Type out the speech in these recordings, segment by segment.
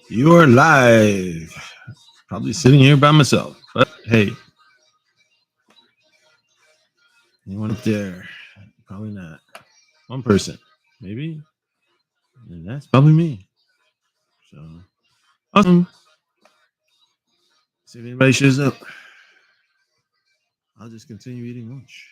You're live. Probably sitting here by myself. But hey, anyone up there? Probably not. One person, maybe. And that's probably me. So awesome. See if anybody shows up. I'll just continue eating lunch.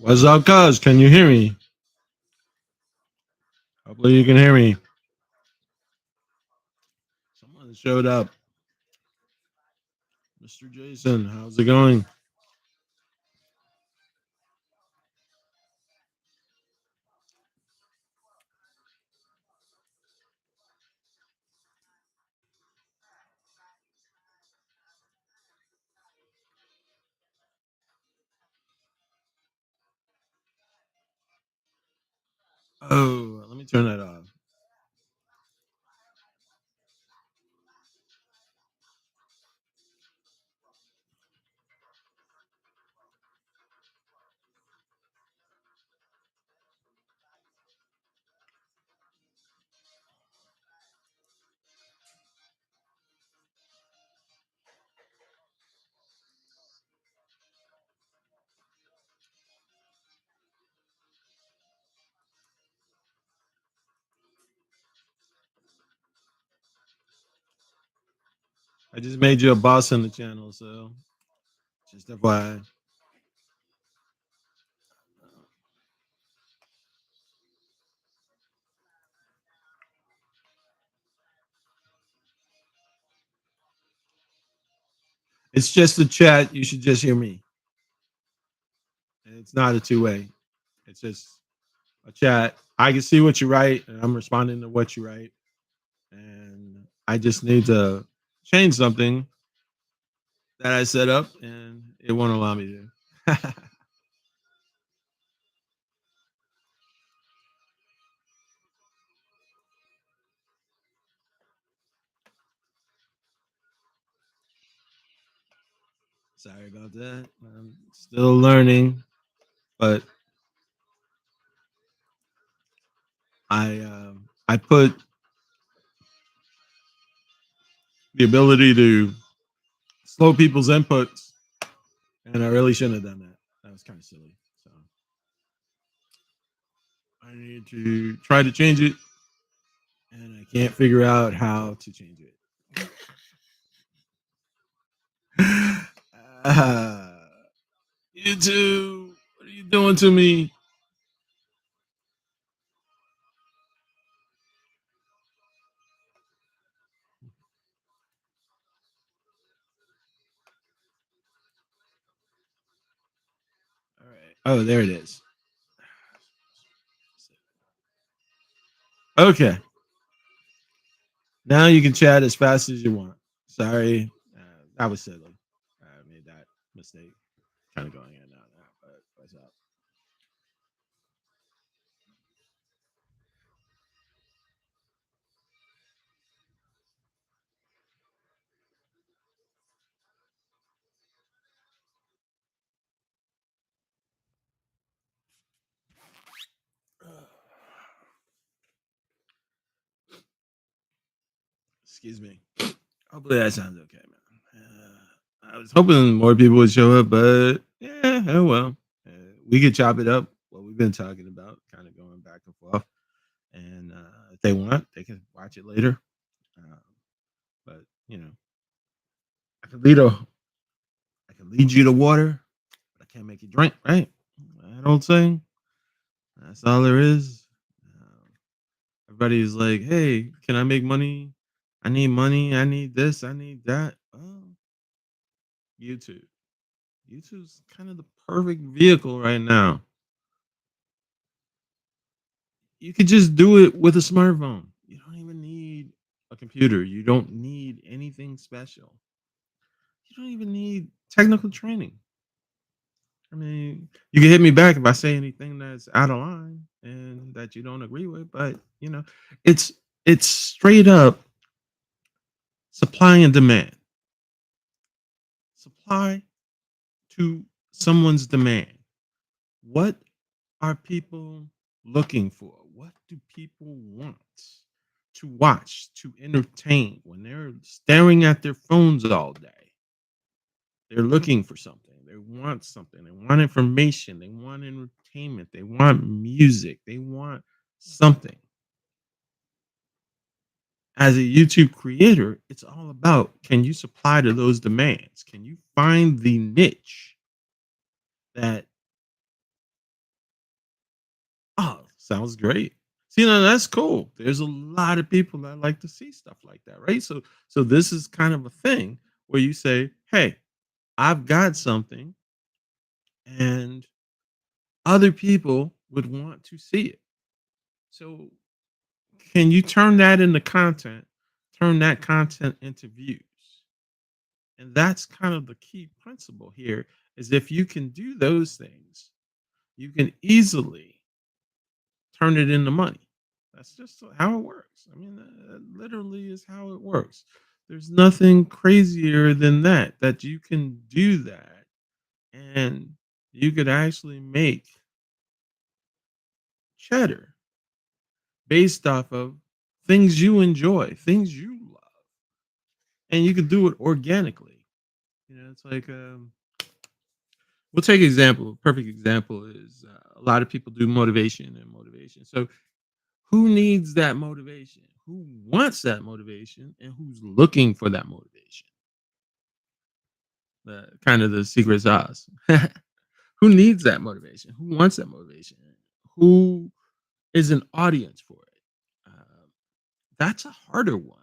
What's up, cuz? Can you hear me? Hopefully you can hear me. Someone showed up. Mr. Jason, how's it going? Oh, let me turn that off. I just made you a boss on the channel, so just FYI. It's just a chat. You should just hear me. It's not a two-way. It's just a chat. I can see what you write, and I'm responding to what you write. And I just need to change something that I set up, and it won't allow me to. Sorry about that. I'm still learning, but I put the ability to slow people's inputs, and I really shouldn't have done that. That was kind of silly. So I need to try to change it, and I can't figure out how to change it. YouTube, what are you doing to me? All right. Oh, there it is. Okay. Now you can chat as fast as you want. Sorry, that was silly. I made that mistake. Kind of going in and out now, but what's up? Excuse me. Hopefully that sounds okay, man. I was hoping more people would show up, but yeah, oh well. We could chop it up. What we've been talking about, kind of going back and forth. and if they want, they can watch it later. Uh, but I can lead a, I can lead you to water, but I can't make you drink. Right? That old saying. That's all there is. Everybody's like, "Hey, can I make money? I need money. I need this. I need that." Oh, YouTube. YouTube's kind of the perfect vehicle right now. You could just do it with a smartphone. You don't even need a computer. You don't need anything special. You don't even need technical training. I mean, you can hit me back if I say anything that's out of line and that you don't agree with, but it's it's straight up supply and demand. Supply to someone's demand. What are people looking for? What do people want to watch, to entertain when they're staring at their phones all day? They're looking for something. They want something. They want information. They want entertainment. They want music. They want something. As a YouTube creator, it's all about, can you supply to those demands? Can you find the niche that, oh, sounds great. See, now that's cool. There's a lot of people that like to see stuff like that, right? So this is kind of a thing where you say, "Hey, I've got something and other people would want to see it." So can you turn that into content? Turn that content into views. And that's kind of the key principle here, is if you can do those things, you can easily turn it into money. That's just how it works. I mean, that literally is how it works. There's nothing crazier than that, that you can do that and you could actually make cheddar based off of things you enjoy, things you love, and you can do it organically. It's like we'll take example. Perfect example is a lot of people do motivation and motivation. So who needs that motivation? Who wants that motivation? And who's looking for that motivation? Kind of the secret sauce. Who needs that motivation? Who wants that motivation? Who is an audience for it? That's a harder one.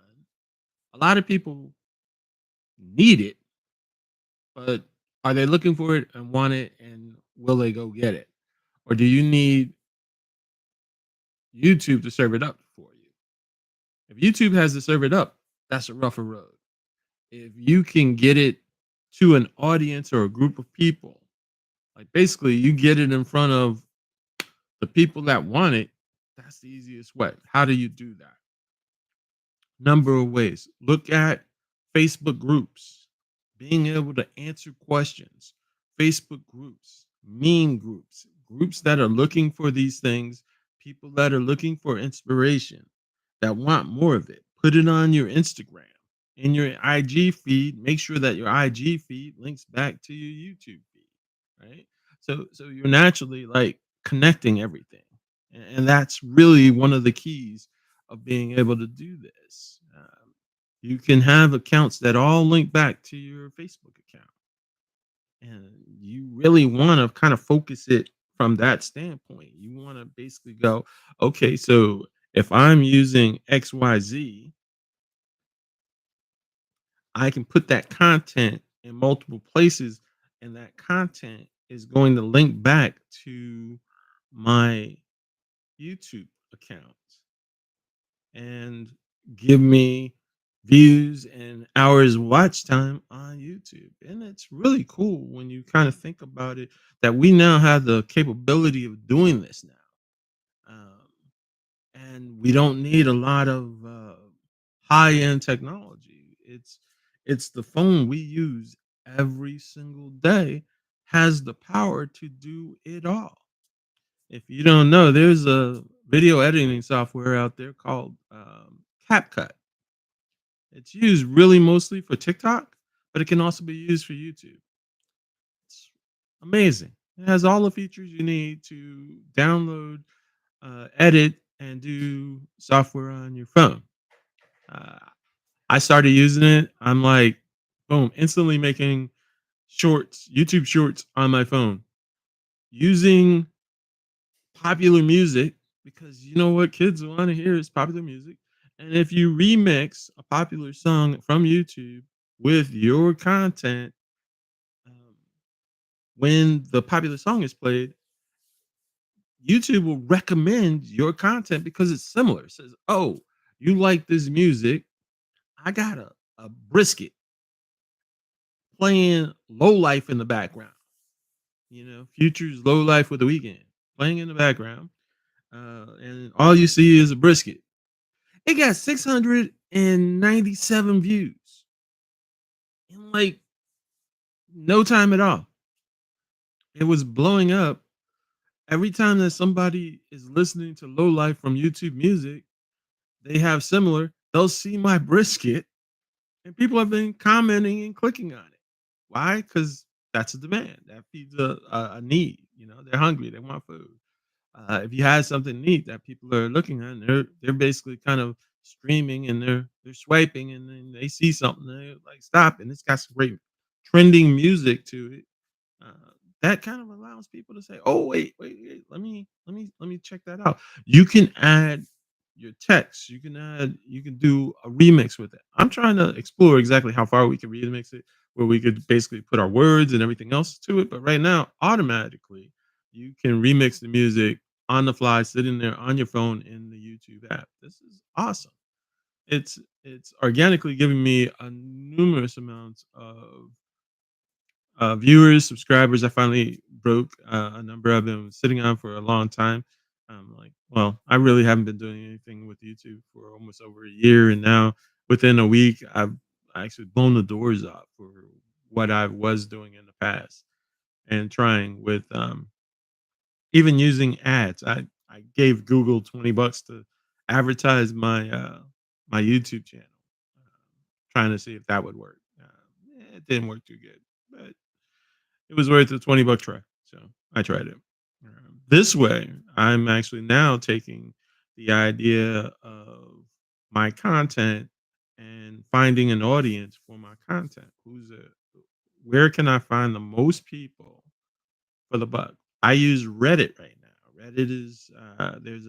A lot of people need it, but are they looking for it and want it, and will they go get it? Or do you need YouTube to serve it up for you? If YouTube has to serve it up, that's a rougher road. If you can get it to an audience or a group of people, like basically you get it in front of the people that want it, that's the easiest way. How do you do that? Number of ways. Look at Facebook groups, being able to answer questions, Facebook groups, meme groups, groups that are looking for these things, people that are looking for inspiration, that want more of it. Put it on your Instagram, in your IG feed. Make sure that your IG feed links back to your YouTube feed, right? So you're naturally like connecting everything, and that's really one of the keys of being able to do this. You can have accounts that all link back to your Facebook account, and you really want to kind of focus it from that standpoint. You want to basically go, okay, so if I'm using XYZ, I can put that content in multiple places, and that content is going to link back to my YouTube account and give me views and hours watch time on YouTube. And it's really cool when you kind of think about it, that we now have the capability of doing this now. Um, and we don't need a lot of high end technology. It's the phone we use every single day has the power to do it all. If you don't know, there's a video editing software out there called CapCut. It's used really mostly for TikTok, but it can also be used for YouTube. It's amazing. It has all the features you need to download, edit, and do software on your phone. Uh, I started using it. I'm like, boom, instantly making shorts, YouTube shorts on my phone using popular music because you know what kids want to hear is popular music. And if you remix a popular song from YouTube with your content, um, when the popular song is played, YouTube will recommend your content because it's similar. It says, "Oh, you like this music? I got a brisket playing low life in the background. You know, Future's low life with the weekend playing in the background, and all you see is a brisket. It got 697 views in like no time at all. It was blowing up every time that somebody is listening to low life from YouTube Music. They have similar. They'll see my brisket, and people have been commenting and clicking on it. Why? Because that's a demand that feeds a need. You know, they're hungry. They want food. If you have something neat that people are looking at, and they're basically kind of streaming and they're swiping, and then they see something, and they're like, "Stop!" And it's got some great trending music to it. Uh, that kind of allows people to say, "Oh, wait, let me check that out." You can add your text. You can do a remix with it. I'm trying to explore exactly how far we can remix it, where we could basically put our words and everything else to it. But right now, automatically, you can remix the music on the fly, sitting there on your phone in the YouTube app. This is awesome. It's organically giving me a numerous amounts of viewers, subscribers. I finally broke a number I've been sitting on for a long time. I'm like, well, I really haven't been doing anything with YouTube for almost over a year, and now within a week, I've actually blown the doors off for what I was doing in the past and trying with even using ads. I gave Google $20 to advertise my YouTube channel, trying to see if that would work. It didn't work too good, but it was worth a $20 try. So I tried it. This way, I'm actually now taking the idea of my content and finding an audience for my content. Where can I find the most people for the buck? I use Reddit right now. Reddit is there's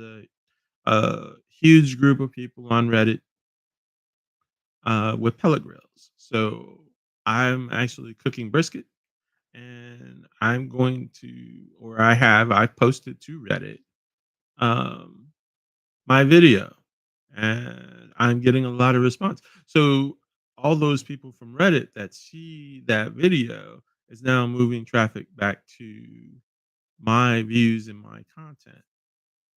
a huge group of people on Reddit with pellet grills. So I'm actually cooking brisket, and I'm going to, or I posted to Reddit um, my video, and I'm getting a lot of response. So all those people from Reddit that see that video is now moving traffic back to my views and my content.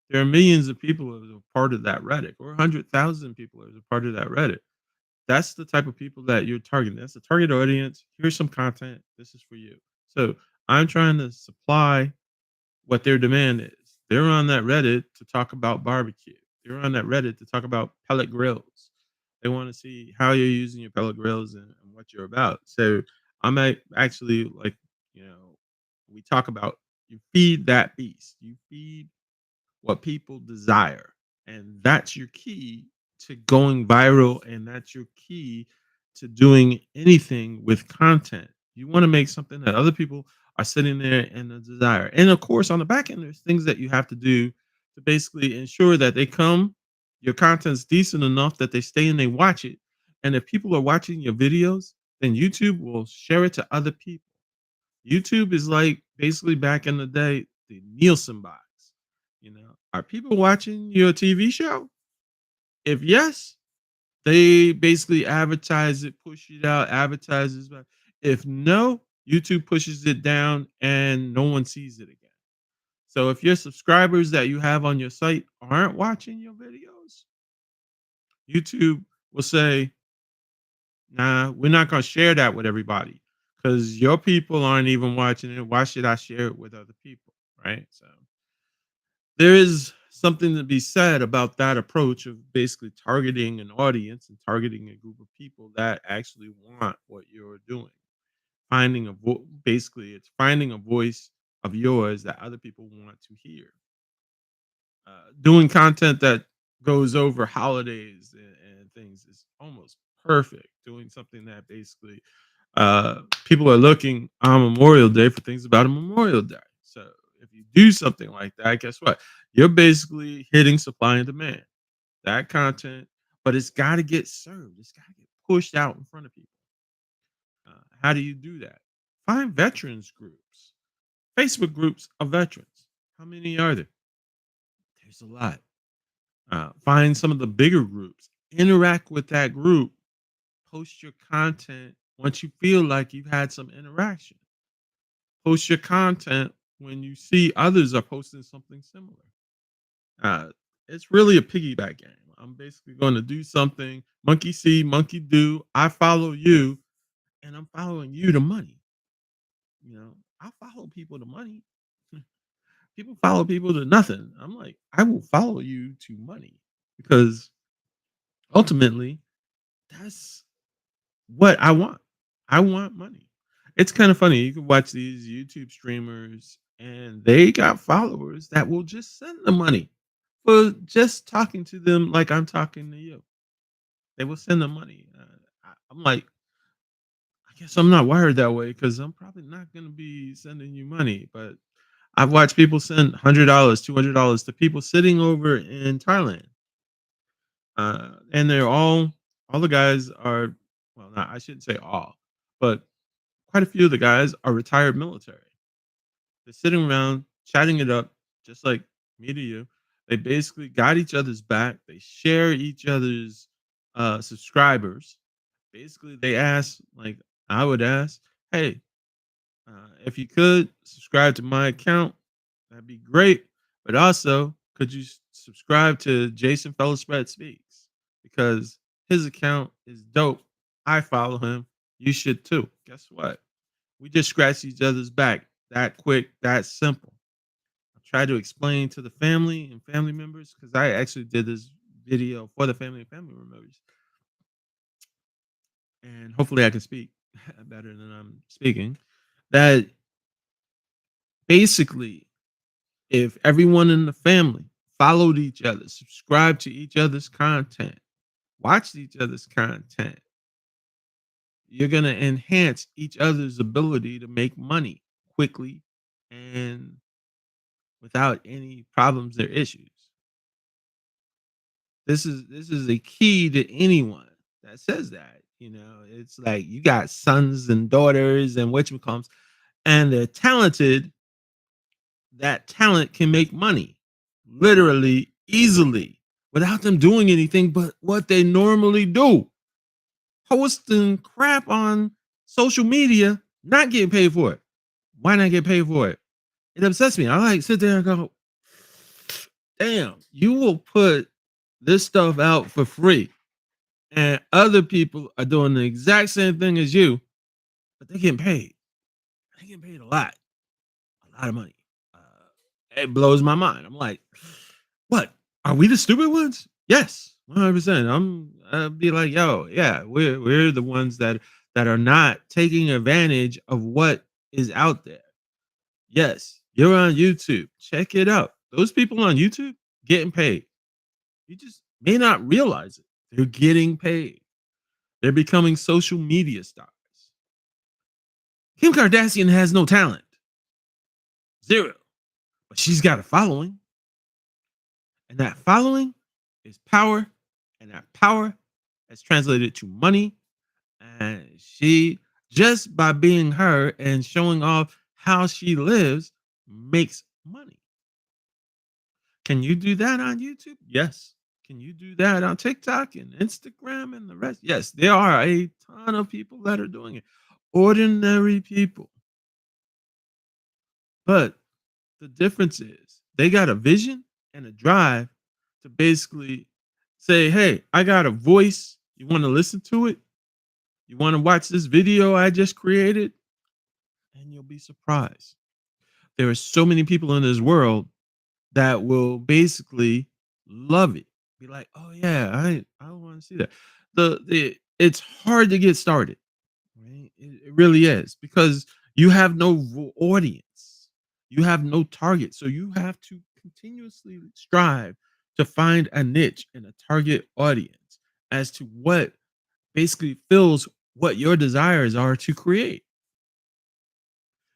There are millions of people as a part of that Reddit, or 100,000 people as a part of that Reddit. That's the type of people that you're targeting. That's the target audience. Here's some content. This is for you. So I'm trying to supply what their demand is. They're on that Reddit to talk about barbecue. They're on that Reddit to talk about pellet grills. They want to see how you're using your pellet grills and what you're about. So actually like, you know, we talk about you feed that beast. You feed what people desire. And that's your key to going viral. And that's your key to doing anything with content. You want to make something that other people are sitting there and the desire. And of course, on the back end, there's things that you have to do to basically ensure that your content's decent enough that they stay and they watch it. And if people are watching your videos, then YouTube will share it to other people. YouTube is like basically back in the day, the Nielsen box. You know, are people watching your TV show? If yes, they basically advertise it, push it out, advertises. If no, YouTube pushes it down and no one sees it again. So if your subscribers that you have on your site aren't watching your videos, YouTube will say, nah, we're not going to share that with everybody because your people aren't even watching it. Why should I share it with other people? Right. So there is something to be said about that approach of basically targeting an audience and targeting a group of people that actually want what you're doing. Basically, it's finding a voice of yours that other people want to hear. Doing content that goes over holidays and things is almost perfect. Doing something that basically people are looking on Memorial Day for things about a Memorial Day. So if you do something like that, guess what? You're basically hitting supply and demand. That content, but it's got to get served. It's got to get pushed out in front of people. How do you do that? Find veterans groups, Facebook groups of veterans. How many are there? There's a lot. Find some of the bigger groups. Interact with that group. Post your content once you feel like you've had some interaction. Post your content when you see others are posting something similar. Uh, it's really a piggyback game. I'm basically going to do something. Monkey see, monkey do. I follow you, and I'm following you to money. I follow people to money. People follow people to nothing. I'm like, I will follow you to money because ultimately, that's what I want. I want money. It's kind of funny. You can watch these YouTube streamers and they got followers that will just send them money for just talking to them like I'm talking to you. They will send them money. I'm like, I guess I'm not wired that way because I'm probably not going to be sending you money. But I've watched people send $100, $200 to people sitting over in Thailand. And they're all the guys are, well, not, I shouldn't say all, but quite a few of the guys are retired military. They're sitting around chatting it up, just like me to you. They basically got each other's back. They share each other's subscribers. Basically, they ask, like I would ask, hey, if you could subscribe to my account, that'd be great. But also, could you subscribe to Jason Fellow Spread Speaks? Because his account is dope. I follow him. You should too. Guess what? We just scratched each other's back. That quick, that simple. I try to explain to the family and family members because I actually did this video for the family and family members. And hopefully I can speak better than I'm speaking. That basically, if everyone in the family followed each other, subscribed to each other's content, watched each other's content, you're going to enhance each other's ability to make money quickly and without any problems or issues. This is a key to anyone that says that. It's like you got sons and daughters and whatchamacallits, and they're talented. That talent can make money literally easily without them doing anything but what they normally do. Posting crap on social media, not getting paid for it. Why not get paid for it? It upsets me. I like sit there and go, damn, you will put this stuff out for free. And other people are doing the exact same thing as you, but they're getting paid. They're getting paid a lot of money. It blows my mind. I'm like, what? Are we the stupid ones? Yes, 100%. I'll be like, yo, yeah, we're the ones that are not taking advantage of what is out there. Yes, you're on YouTube. Check it out. Those people on YouTube getting paid. You just may not realize it. They're getting paid. They're becoming social media stars. Kim Kardashian has no talent. Zero. But she's got a following. And that following is power. And that power is translated to money. And she, just by being her and showing off how she lives, makes money. Can you do that on YouTube? Yes. Can you do that on TikTok and Instagram and the rest? Yes, there are a ton of people that are doing it. Ordinary people. But the difference is they got a vision and a drive to basically say, hey, I got a voice. You want to listen to it? You want to watch this video I just created? And you'll be surprised. There are so many people in this world that will basically love it. Be like, oh yeah, I want to see that. It's hard to get started, right? It really is because you have no audience, you have no target, so you have to continuously strive to find a niche and a target audience as to what basically fills what your desires are to create.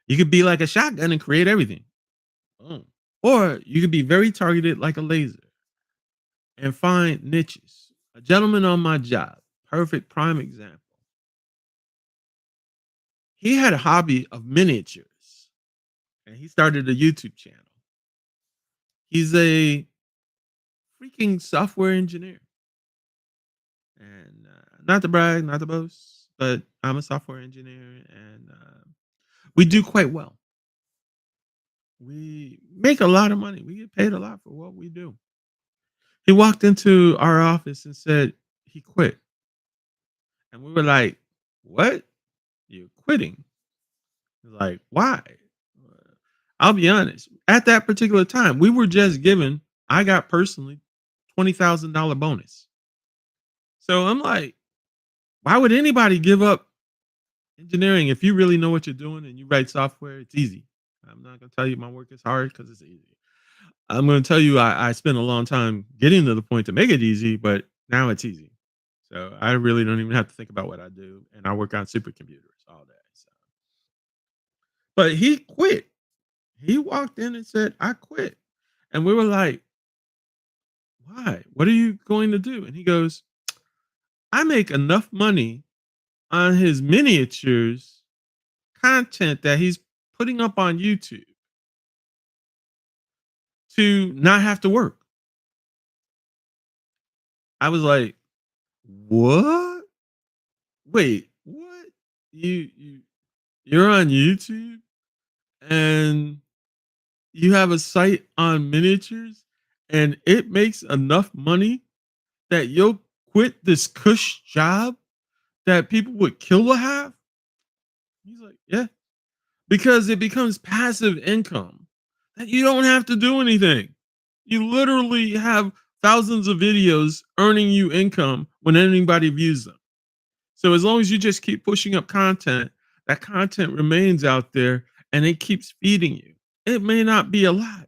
You could be like a shotgun and create everything. Boom. Or you could be very targeted like a laser and find niches. A gentleman on my job, perfect prime example. He had a hobby of miniatures and he started a YouTube channel. He's a freaking software engineer. And not to brag, not to boast, but I'm a software engineer and we do quite well. We make a lot of money. We get paid a lot for what we do. He walked into our office and said he quit. And we were like, "What? You're quitting?" He's like, "Why?" I'll be honest. At that particular time, we were just given, I got personally $20,000 bonus. So I'm like, why would anybody give up engineering if you really know what you're doing and you write software? It's easy. I'm not gonna tell you my work is hard because it's easy. I'm gonna tell you I spent a long time getting to the point to make it easy, but now it's easy. So I really don't even have to think about what I do, and I work on supercomputers all day. So. But he quit. He walked in and said, "I quit," and we were like, "Why? What are you going to do?" And he goes, "I make enough money on his miniatures content that he's putting up on YouTube to not have to work." I was like, "What? Wait, what? You're on YouTube and you have a site on miniatures and it makes enough money that you'll quit this cush job that people would kill to have?" He's like, "Yeah, because it becomes passive income that you don't have to do anything. You literally have thousands of videos earning you income when anybody views them. So as long as you just keep pushing up content, that content remains out there and it keeps feeding you. It may not be a lot,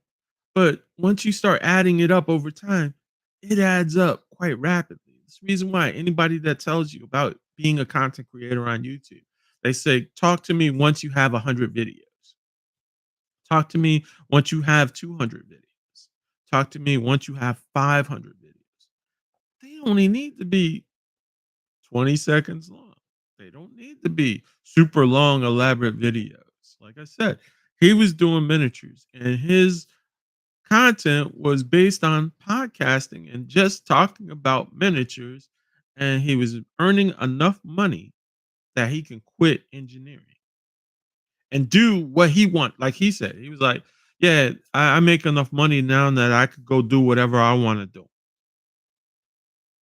but once you start adding it up over time, it adds up quite rapidly. It's the reason why anybody that tells you about being a content creator on YouTube, they say, talk to me once you have 100 videos. Talk to me once you have 200 videos. Talk to me once you have 500 videos. They only need to be 20 seconds long. They don't need to be super long, elaborate videos. Like I said, he was doing miniatures and his content was based on podcasting and just talking about miniatures. And he was earning enough money that he can quit engineering and do what he want. Like he said, he was like, "Yeah, I make enough money now that I could go do whatever I want to do,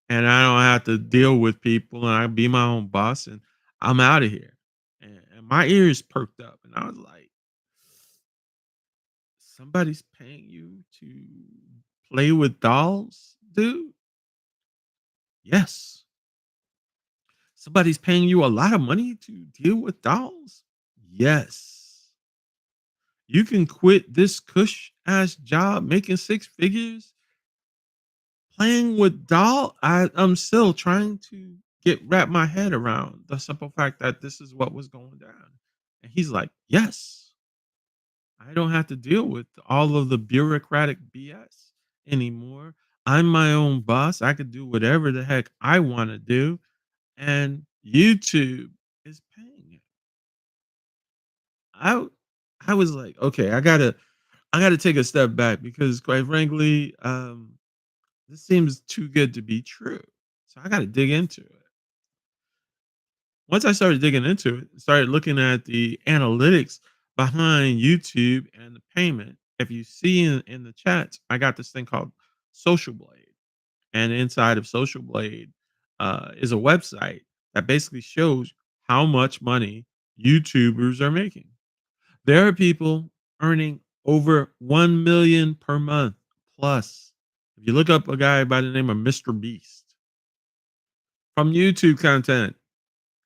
and I don't have to deal with people, and I be my own boss, and I'm out of here." And my ears perked up, and I was like, "Somebody's paying you to play with dolls, dude?" Yes. Somebody's paying you a lot of money to deal with dolls? Yes. You can quit this cush ass job making six figures playing with doll. I'm still trying to wrap my head around the simple fact that this is what was going down. And he's like, "Yes, I don't have to deal with all of the bureaucratic BS anymore. I'm my own boss. I could do whatever the heck I want to do. And YouTube is paying it." I I was like, okay, I gotta take a step back because quite frankly, this seems too good to be true. So I gotta dig into it. Once I started digging into it, started looking at the analytics behind YouTube and the payment. If you see in the chats, I got this thing called Social Blade. And inside of Social Blade is a website that basically shows how much money YouTubers are making. There are people earning over 1 million per month plus. If you look up a guy by the name of Mr. Beast from YouTube content,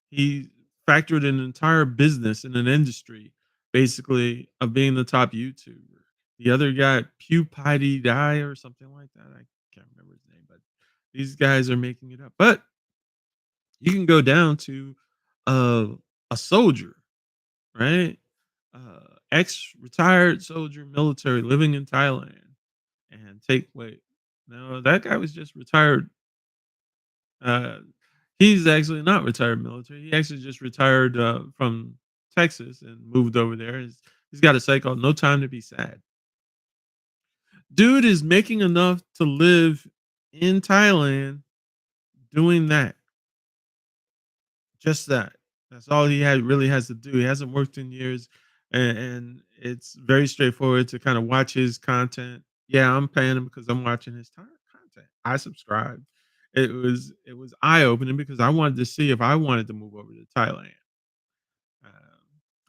he factored an entire business in an industry basically of being the top YouTuber. The other guy, PewPie or something like that. I can't remember his name, but these guys are making it up. But you can go down to uh, a soldier, right? Ex-retired soldier, military, living in Thailand, and take wait. No, that guy was just retired. Uh, he's actually not retired military. He actually just retired from Texas and moved over there. He's got a site called No Time to Be Sad. Dude is making enough to live in Thailand doing that. Just that. That's all he had really has to do. He hasn't worked in years, and it's very straightforward to kind of watch his content. Yeah, I'm paying him because I'm watching his content. I subscribed. It was eye opening because I wanted to see if I wanted to move over to Thailand.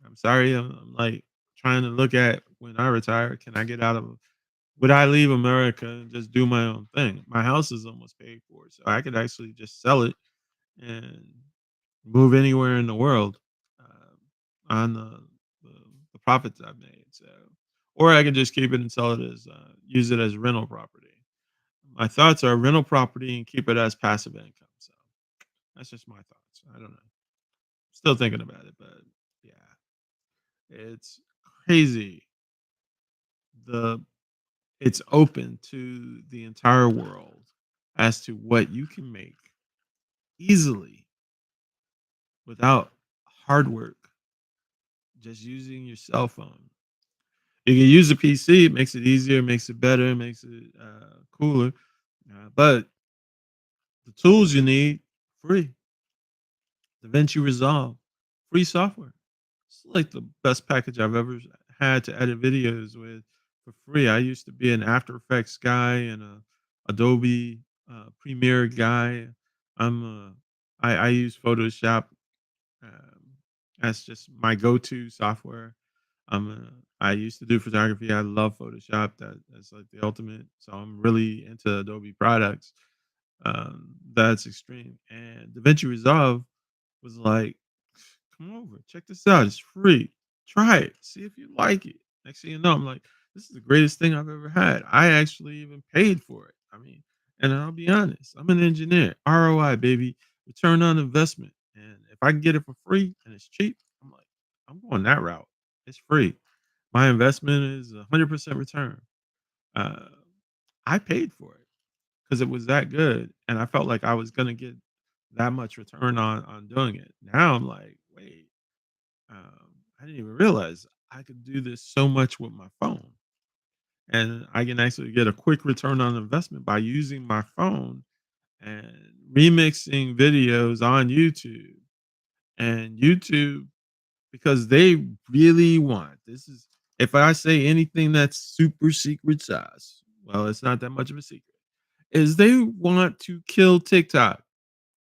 I'm sorry, I'm like trying to look at when I retire. Can I get out of? Would I leave America and just do my own thing? My house is almost paid for, so I could actually just sell it and move anywhere in the world on the the profits I've made. So, or I can just keep it and sell it as use it as rental property. My thoughts are rental property and keep it as passive income. So that's just my thoughts. I don't know. Still thinking about it, but yeah, it's crazy. The It's open to the entire world as to what you can make easily without hard work, just using your cell phone. You can use a PC, it makes it easier, makes it better, makes it cooler. But the tools you need, free. DaVinci Resolve, free software. It's like the best package I've ever had to edit videos with for free. I used to be an After Effects guy and a Adobe Premiere guy. I use Photoshop. Um, that's just my go-to software. I used to do photography. I love Photoshop. That's like the ultimate. So I'm really into Adobe products. That's extreme. And DaVinci Resolve was like, come over, check this out. It's free. Try it. See if you like it. Next thing you know, I'm like, this is the greatest thing I've ever had. I actually even paid for it. I mean, and I'll be honest, I'm an engineer. ROI, baby, return on investment. And if I can get it for free and it's cheap, I'm like, I'm going that route. It's free. My investment is 100% return. Uh, I paid for it because it was that good, and I felt like I was gonna get that much return on doing it. Now I'm like, wait, I didn't even realize I could do this so much with my phone, and I can actually get a quick return on investment by using my phone and remixing videos on YouTube. And YouTube, because they really want this is if I say anything that's super secret sauce, well, it's not that much of a secret, is they want to kill TikTok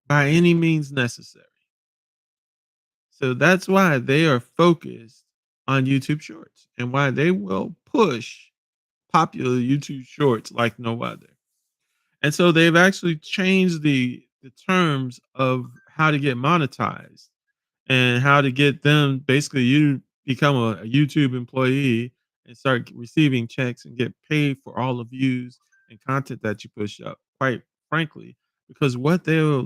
by any means necessary. So that's why they are focused on YouTube Shorts and why they will push popular YouTube Shorts like no other. And so they've actually changed the terms of how to get monetized and how to get them basically you become a YouTube employee and start receiving checks and get paid for all the views and content that you push up. Quite frankly, because what they're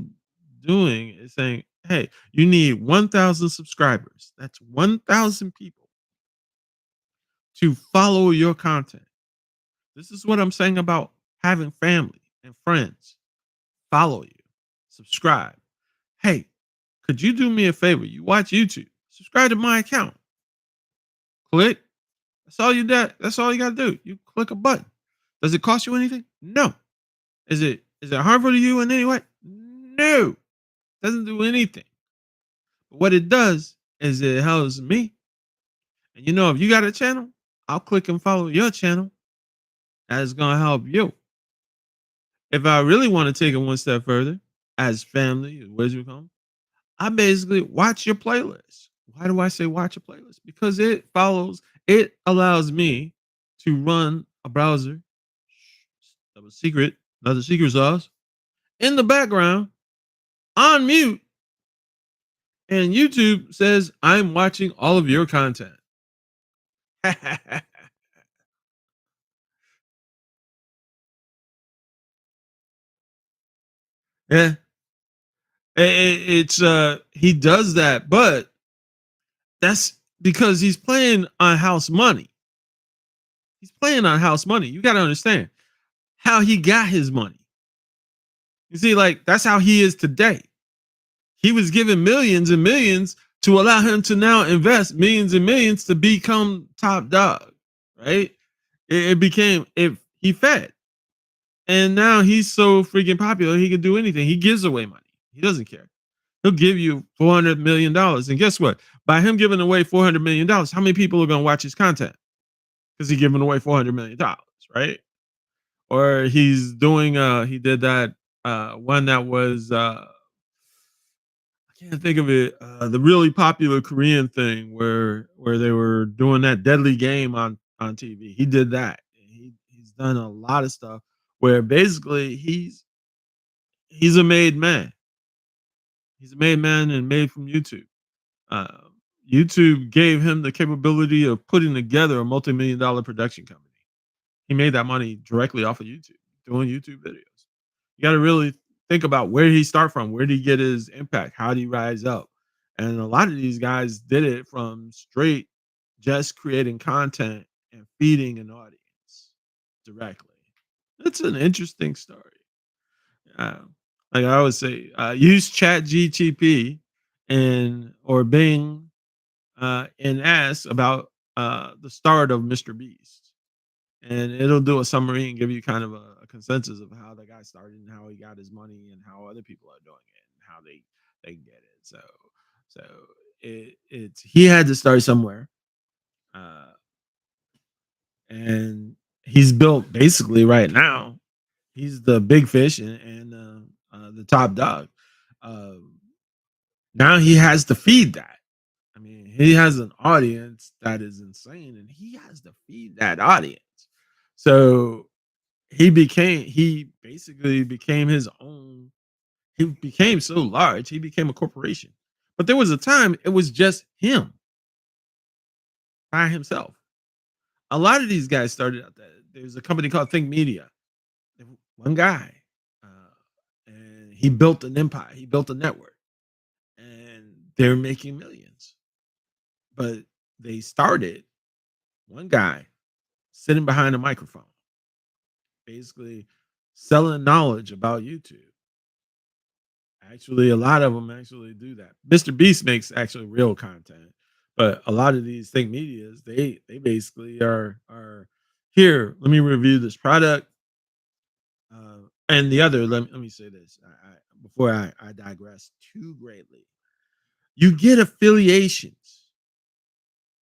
doing is saying, "Hey, you need 1,000 subscribers. That's 1,000 people to follow your content." This is what I'm saying about having family and friends follow you, subscribe. Hey, could you do me a favor? You watch YouTube, subscribe to my account. Click. That's all you gotta do. You click a button. Does it cost you anything? No. Is it harmful to you in any way? No. Doesn't do anything. But what it does is it helps me. And if you got a channel, I'll click and follow your channel. That's gonna help you. If I really want to take it one step further, as family, where's you come? I basically watch your playlist. Why do I say watch a playlist? Because it allows me to run a browser, that was secret, another secret sauce, in the background on mute. And YouTube says, I'm watching all of your content. Yeah, it's he does that, but that's because he's playing on house money. He's playing on house money. You got to understand how he got his money. You see, like that's how he is today. He was given millions and millions to allow him to now invest millions and millions to become top dog. Right? It became if he fed, and now he's so freaking popular he can do anything. He gives away money. He doesn't care. He'll give you $400 million, and guess what? By him giving away $400 million, how many people are going to watch his content? Because he's giving away $400 million, right? Or he's doing he did that one that was I can't think of it, the really popular Korean thing where they were doing that deadly game on TV. He did that. He's done a lot of stuff where basically he's a made man. He's a made man and made from YouTube. YouTube gave him the capability of putting together a multi-million-dollar production company. He made that money directly off of YouTube, doing YouTube videos. You got to really think about where did he start from? Where did he get his impact? How did he rise up? And a lot of these guys did it from straight just creating content and feeding an audience directly. It's an interesting story. Uh, like I always say, use Chat GTP and or Bing and ask about the start of Mr. Beast, and it'll do a summary and give you kind of a consensus of how the guy started and how he got his money and how other people are doing it and how they get it. So it's he had to start somewhere, uh, and he's built basically right now. He's the big fish and the top dog. Uh, Now he has to feed that. I mean, he has an audience that is insane, and he has to feed that audience. So he basically became his own. He became so large, he became a corporation. But there was a time it was just him by himself. A lot of these guys started out that there's a company called Think Media. One guy, and he built an empire. He built a network, and they're making millions. But they started one guy sitting behind a microphone, basically selling knowledge about YouTube. Actually, a lot of them actually do that. Mr. Beast makes actually real content, but a lot of these think medias, they basically are here. Let me review this product, and the other. Let me say this before I digress too greatly. You get affiliations.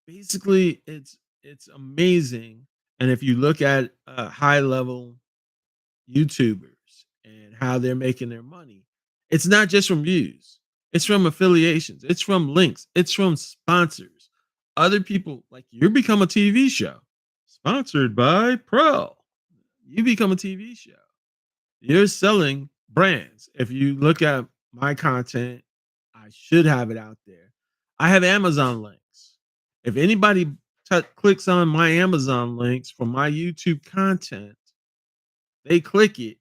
Basically, it's amazing, and if you look at high level YouTubers and how they're making their money. It's not just from views, it's from affiliations, it's from links, it's from sponsors. Other people, like you become a TV show sponsored by Pro. You become a TV show. You're selling brands. If you look at my content, I should have it out there. I have Amazon links. If anybody clicks on my Amazon links for my YouTube content, they click it.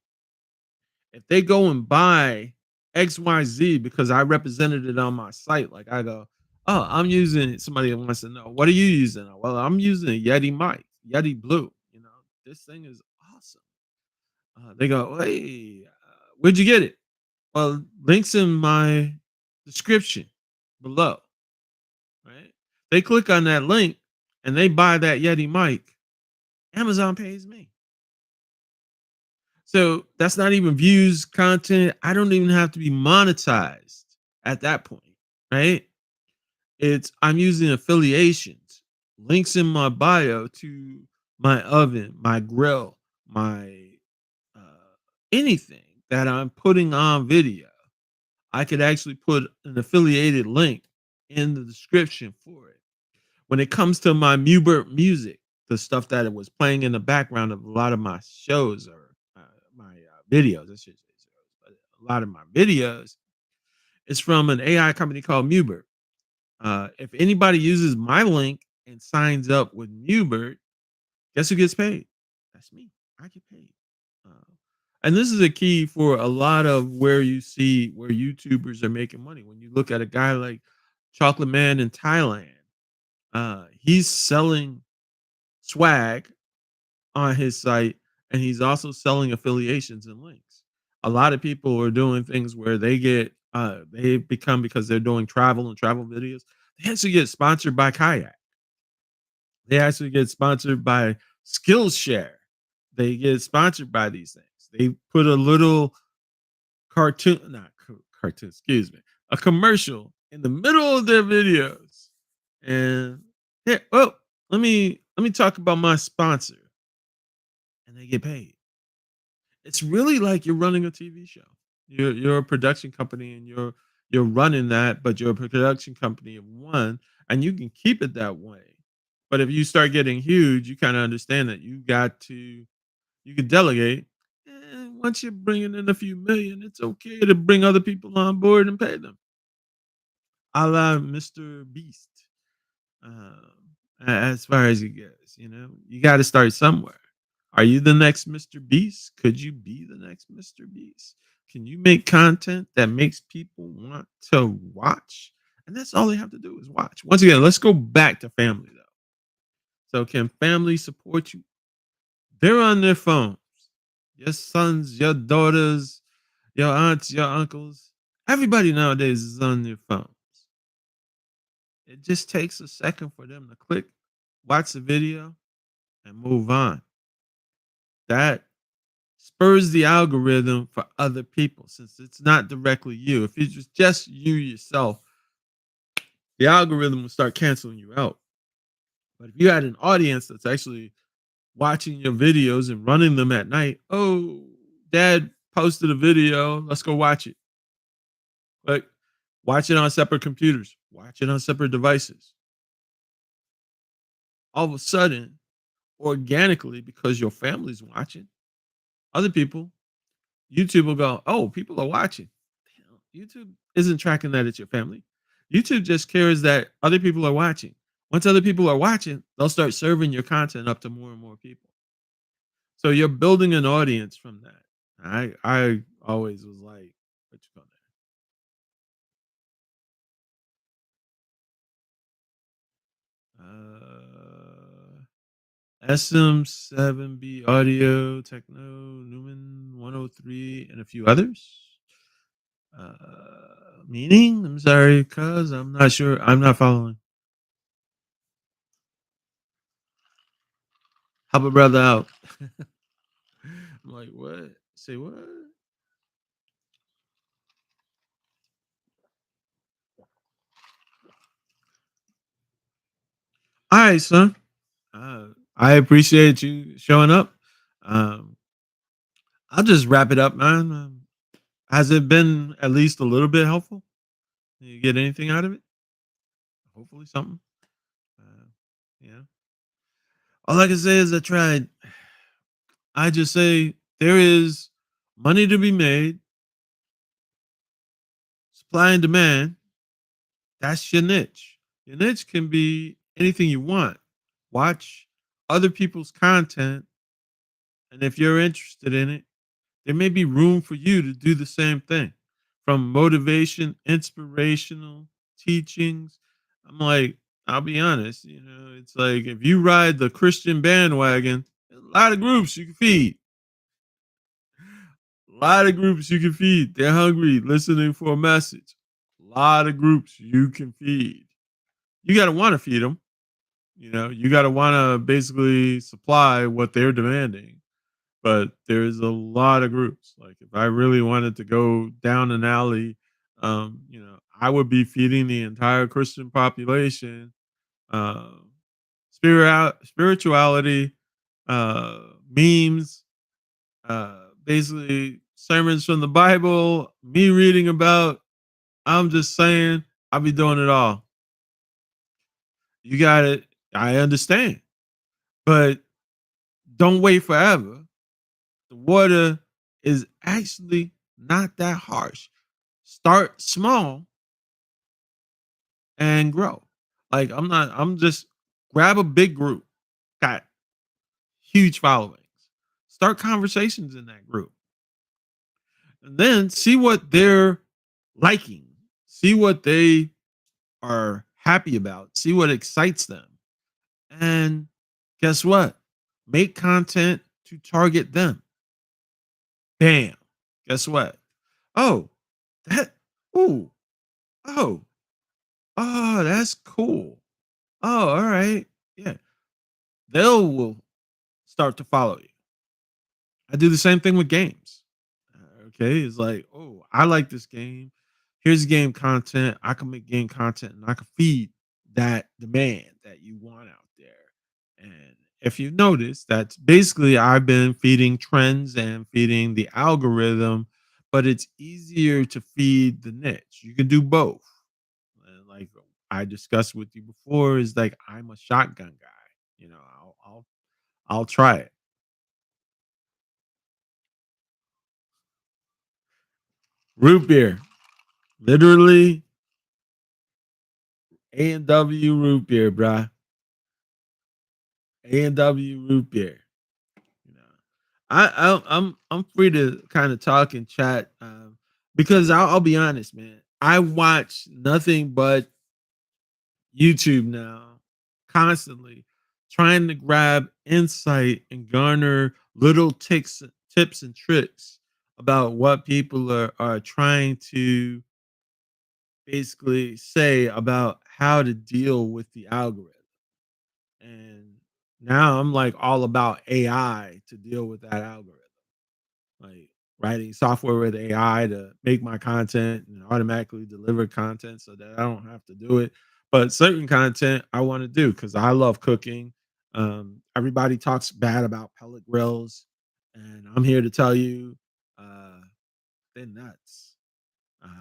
If they go and buy XYZ because I represented it on my site, like I go, oh, I'm using somebody wants to know, what are you using? Well, I'm using a Yeti mic, Yeti Blue. You know, this thing is awesome. They go, hey, where'd you get it? Well, links in my description below, right? They click on that link and they buy that Yeti mic. Amazon pays me. So that's not even views, content. I don't even have to be monetized at that point, right? It's I'm using affiliations, links in my bio to my oven, my grill, my anything that I'm putting on video. I could actually put an affiliated link in the description for it. When it comes to my Mubert music, the stuff that it was playing in the background of a lot of my shows or my videos, I should say, shows, but a lot of my videos is from an AI company called Mubert. If anybody uses my link and signs up with Mubert, guess who gets paid? That's me. I get paid. Uh, And this is a key for a lot of where you see where YouTubers are making money. When you look at a guy like Chocolate Man in Thailand, he's selling swag on his site, and he's also selling affiliations and links. A lot of people are doing things where they become, because they're doing travel and travel videos, they actually get sponsored by Kayak. They actually get sponsored by Skillshare. They get sponsored by these things. They put a little cartoon, not cartoon, excuse me, a commercial in the middle of their videos. And yeah, well, let me talk about my sponsor, and they get paid. It's really like you're running a TV show. You're a production company, and you're running that, but you're a production company of one, and you can keep it that way. But if you start getting huge, you kind of understand that you can delegate. And once you're bringing in a few million, it's okay to bring other people on board and pay them, a la Mr. Beast. Um, as far as it goes, you got to start somewhere. Are you the next Mr. Beast? Could you be the next Mr. Beast? Can you make content that makes people want to watch? And that's all they have to do is watch. Once again, let's go back to family though. So, can family support you? They're on their phones. Your sons, your daughters, your aunts, your uncles. Everybody nowadays is on their phones. It just takes a second for them to click, watch the video, and move on. That spurs the algorithm for other people, since it's not directly you. If it's just you yourself, the algorithm will start canceling you out. But if you had an audience that's actually watching your videos and running them at night, oh, dad posted a video, let's go watch it. Like, watch it on separate computers, watch it on separate devices. All of a sudden, organically, because your family's watching, other people, YouTube will go, oh, people are watching. YouTube isn't tracking that it's your family. YouTube just cares that other people are watching. Once other people are watching, they'll start serving your content up to more and more people. So you're building an audience from that. I always was like, what you call that? SM7B Audio, Techno, Newman 103, and a few others. Meaning? I'm sorry, cuz I'm not sure. I'm not following. Help a brother out. I'm like, what? Say what? All right, son. I appreciate you showing up. Um, I'll just wrap it up, man. Has it been at least a little bit helpful? Did you get anything out of it? Hopefully, something. Uh, yeah. All I can say is I tried. I just say there is money to be made, supply and demand. That's your niche. Your niche can be anything you want. Watch other people's content, and if you're interested in it, there may be room for you to do the same thing. From motivation, inspirational teachings. I'm like, I'll be honest, it's like if you ride the Christian bandwagon, there's a lot of groups you can feed. A lot of groups you can feed. They're hungry, listening for a message. A lot of groups you can feed. You got to want to feed them. You got to want to basically supply what they're demanding. But there's a lot of groups. Like if I really wanted to go down an alley, I would be feeding the entire Christian population, spirituality, uh, memes, basically sermons from the Bible, me reading about. I'm just saying, I'll be doing it all. You got it. I understand, but don't wait forever. The water is actually not that harsh. Start small and grow. Like I'm just grab a big group, got huge followings. Start conversations in that group. and then see what they're liking, see what they are happy about, see what excites them. And guess what? Make content to target them. Bam. Guess what? Oh, that, ooh, oh, oh, that's cool. Oh, all right. Yeah. Will start to follow you. I do the same thing with games. Okay. It's like, oh, I like this game. Here's game content. I can make game content and I can feed that demand that you want out there. And if you notice, that's basically I've been feeding trends and feeding the algorithm, but it's easier to feed the niche. You can do both. And like I discussed with you before, is like I'm a shotgun guy. You know, I'll try it. Root beer, literally A&W root beer, bruh. A&W root beer. You know, I'm free to kind of talk and chat because I'll be honest, man. I watch nothing but YouTube now, constantly trying to grab insight and garner little tips and tricks about what people are trying to basically say about how to deal with the algorithm. And now I'm like all about AI to deal with that algorithm. Like writing software with AI to make my content and automatically deliver content so that I don't have to do it. But certain content I want to do because I love cooking. Everybody talks bad about pellet grills, and I'm here to tell you uh, they're nuts.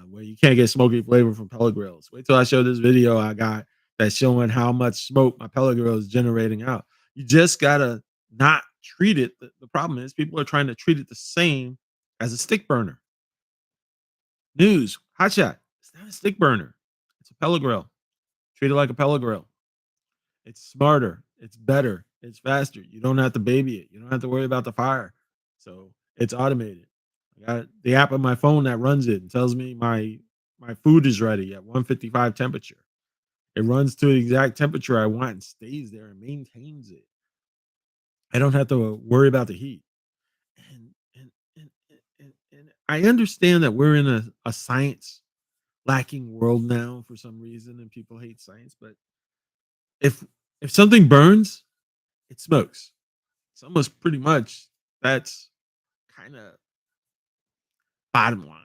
Where you can't get smoky flavor from pellet grills. Wait till I show this video I got that's showing how much smoke my pellet grill is generating out. You just gotta not treat it. The problem is people are trying to treat it the same as a stick burner. News, hot shot. It's not a stick burner. It's a pellet grill. Treat it like a pellet grill. It's smarter. It's better. It's faster. You don't have to baby it. You don't have to worry about the fire. So it's automated. I got the app on my phone that runs it and tells me my food is ready at 155 temperature. It runs to the exact temperature I want and stays there and maintains it. I don't have to worry about the heat. And I understand that we're in a science lacking world now for some reason and people hate science, but if if something burns, it smokes. It's almost pretty much that's kind of bottom line.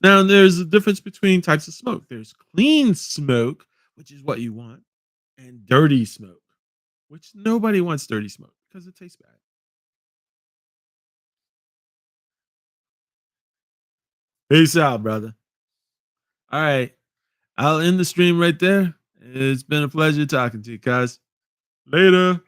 Now, there's a difference between types of smoke. There's clean smoke, which is what you want, and dirty smoke, which nobody wants dirty smoke because it tastes bad. Peace out, brother. All right. I'll end the stream right there. It's been a pleasure talking to you guys. Later.